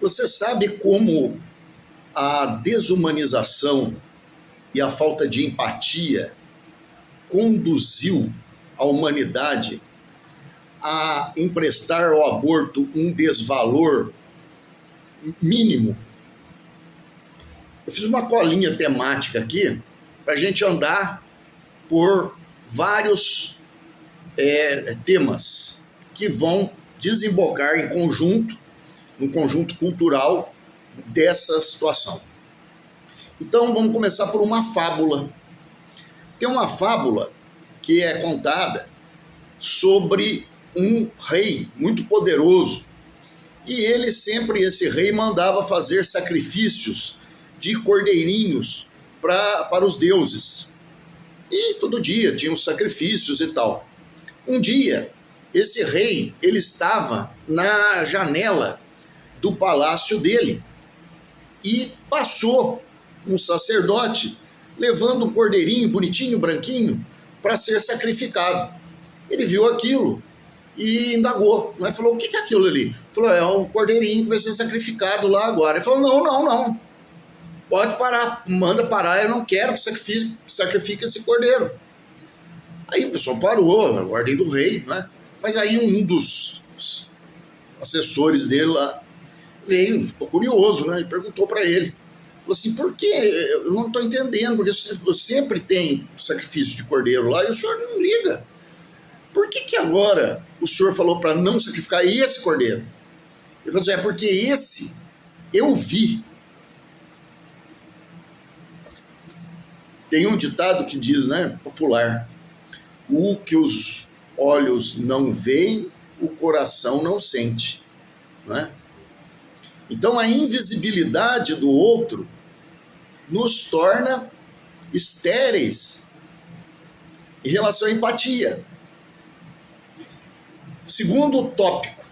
Você sabe como a desumanização e a falta de empatia conduziu a humanidade a emprestar ao aborto um desvalor mínimo? Eu fiz uma colinha temática aqui para a gente andar por vários temas que vão desembocar em conjunto, no conjunto cultural dessa situação. Então vamos começar por uma fábula. Tem uma fábula que é contada sobre um rei muito poderoso, e esse rei mandava fazer sacrifícios de cordeirinhos para os deuses, e todo dia tinha os sacrifícios e tal. Um dia, esse rei, ele estava na janela do palácio dele e passou um sacerdote levando um cordeirinho bonitinho, branquinho, para ser sacrificado. Ele viu aquilo e indagou, né? Falou: o que é aquilo ali? Falou: é um cordeirinho que vai ser sacrificado lá agora. Ele falou: não, pode parar, manda parar, eu não quero que sacrifique esse cordeiro. Aí o pessoal parou, na ordem do rei, né? Mas aí um dos assessores dele lá veio, ficou curioso, né? E perguntou para ele. Falou assim: por que? Eu não estou entendendo, porque sempre tem sacrifício de cordeiro lá e o senhor não liga. Por que agora o senhor falou para não sacrificar esse cordeiro? Ele falou assim: é porque esse eu vi. Tem um ditado que diz, né, popular: o que os olhos não veem, o coração não sente, não é? Então a invisibilidade do outro nos torna estéreis em relação à empatia. Segundo tópico,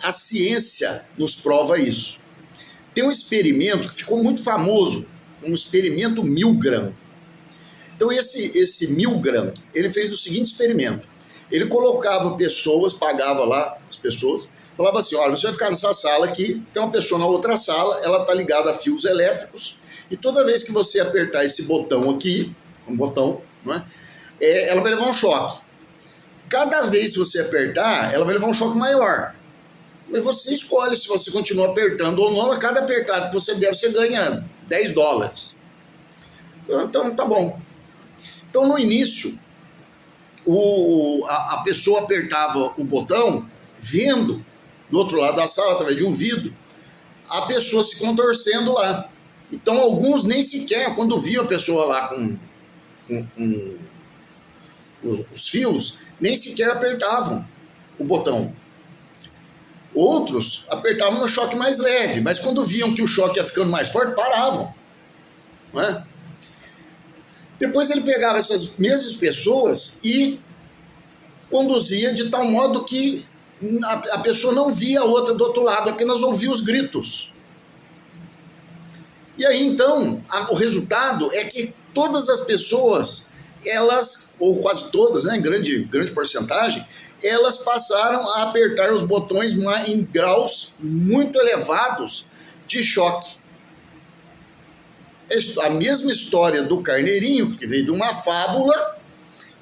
a ciência nos prova isso. Tem um experimento que ficou muito famoso, um experimento Milgram. Então esse Milgram, ele fez o seguinte experimento: ele colocava pessoas, pagava lá as pessoas, falava assim: olha, você vai ficar nessa sala aqui, tem uma pessoa na outra sala, ela está ligada a fios elétricos, e toda vez que você apertar esse botão aqui, um botão, não é? Ela vai levar um choque. Cada vez que você apertar, ela vai levar um choque maior. Mas você escolhe se você continua apertando ou não. A cada apertado que você der, você ganha $10. Então tá bom. Então no início, a pessoa apertava o botão, vendo do outro lado da sala, através de um vidro, a pessoa se contorcendo lá. Então alguns nem sequer, quando viam a pessoa lá com os fios, nem sequer apertavam o botão. Outros apertavam no choque mais leve, mas quando viam que o choque ia ficando mais forte, paravam, não é? Depois ele pegava essas mesmas pessoas e conduzia de tal modo que a pessoa não via a outra do outro lado, apenas ouvia os gritos. E aí então, o resultado é que todas as pessoas, elas, ou quase todas, né, em grande porcentagem, elas passaram a apertar os botões em graus muito elevados de choque. A mesma história do carneirinho, que veio de uma fábula,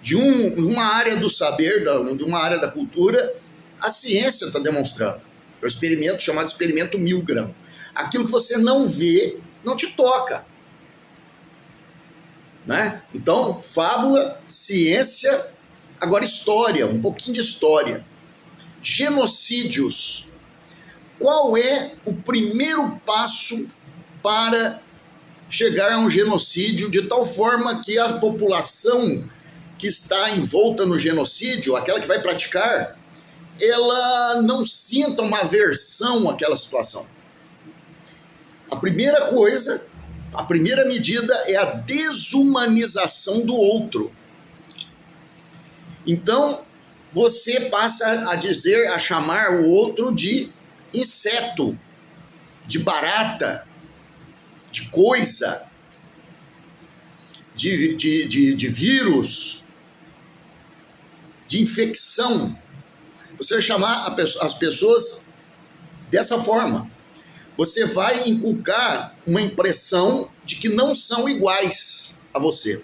de uma área do saber, de uma área da cultura, a ciência está demonstrando. É um experimento chamado experimento Milgram. Aquilo que você não vê, não te toca, né? Então, fábula, ciência, agora história, um pouquinho de história. Genocídios. Qual é o primeiro passo para chegar a um genocídio de tal forma que a população que está envolta no genocídio, aquela que vai praticar, ela não sinta uma aversão àquela situação? A primeira coisa, a primeira medida é a desumanização do outro. Então, você passa a chamar o outro de inseto, de barata, de coisa, de vírus, de infecção. Você vai chamar as pessoas dessa forma. você vai inculcar uma impressão de que não são iguais a você.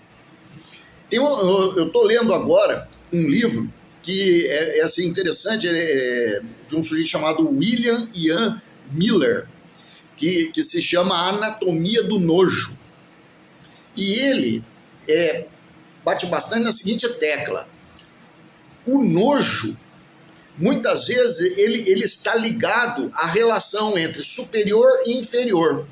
Eu estou lendo agora um livro que é assim, interessante, é de um sujeito chamado William Ian Miller, que se chama Anatomia do Nojo. E ele bate bastante na seguinte tecla: o nojo, muitas vezes, ele está ligado à relação entre superior e inferior.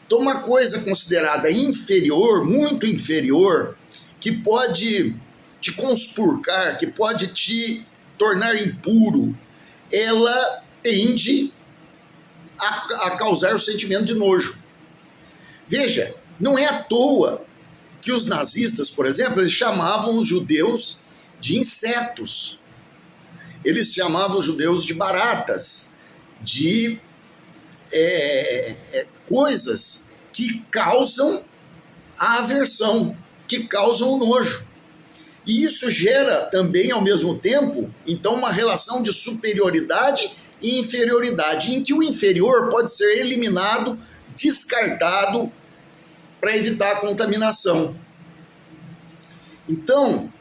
Então, uma coisa considerada inferior, muito inferior, que pode te conspurcar, que pode te tornar impuro, ela tende a causar o sentimento de nojo. Veja, não é à toa que os nazistas, por exemplo, eles chamavam os judeus de insetos. Eles chamavam os judeus de baratas, de coisas que causam a aversão, que causam o nojo. E isso gera também, ao mesmo tempo, então, uma relação de superioridade e inferioridade, em que o inferior pode ser eliminado, descartado, para evitar a contaminação. Então,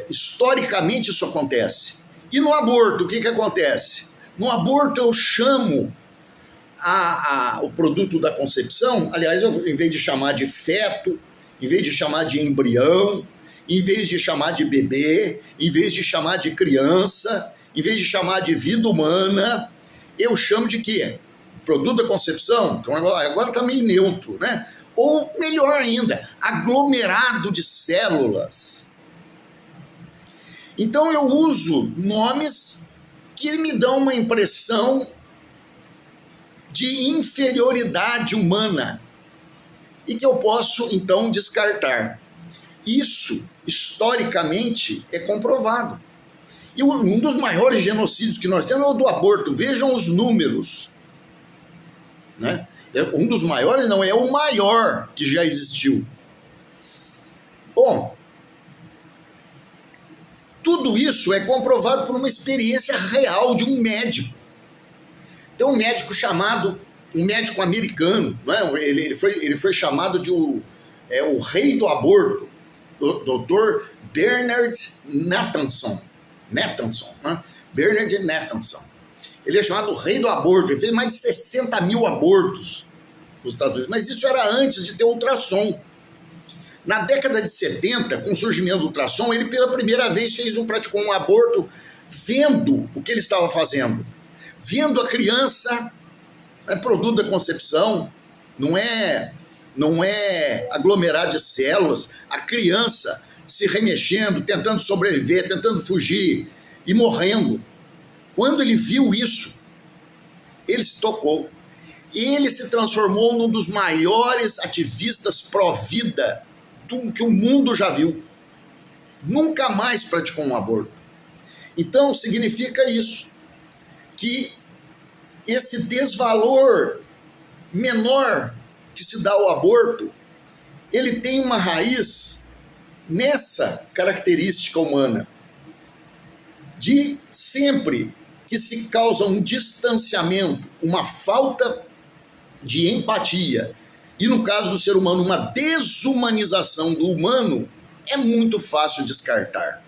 historicamente isso acontece. E no aborto, o que acontece? No aborto eu chamo o produto da concepção, aliás, em vez de chamar de feto, em vez de chamar de embrião, em vez de chamar de bebê, em vez de chamar de criança, em vez de chamar de vida humana, eu chamo de quê? Produto da concepção, então agora está meio neutro, né? Ou melhor ainda, aglomerado de células. Então eu uso nomes que me dão uma impressão de inferioridade humana e que eu posso então descartar. Isso, historicamente, é comprovado. E um dos maiores genocídios que nós temos é o do aborto. Vejam os números, né? Um dos maiores, não, é o maior que já existiu. Bom, tudo isso é comprovado por uma experiência real de um médico. Tem um médico um médico americano, né? Ele foi chamado de o rei do aborto, o Dr. Bernard Nathanson, né? Bernard Nathanson. Ele é chamado rei do aborto, ele fez mais de 60 mil abortos nos Estados Unidos, mas isso era antes de ter ultrassom. Na década de 70, com o surgimento do ultrassom, ele pela primeira vez praticou um aborto vendo o que ele estava fazendo, vendo a criança, produto da concepção, não é aglomerado de células, a criança se remexendo, tentando sobreviver, tentando fugir e morrendo. Quando ele viu isso, ele se tocou. Ele se transformou num dos maiores ativistas pró-vida que o mundo já viu. Nunca mais praticou um aborto. Então, significa isso, que esse desvalor menor que se dá ao aborto, ele tem uma raiz nessa característica humana, de sempre que se causa um distanciamento, uma falta de empatia, e no caso do ser humano, uma desumanização do humano, é muito fácil descartar.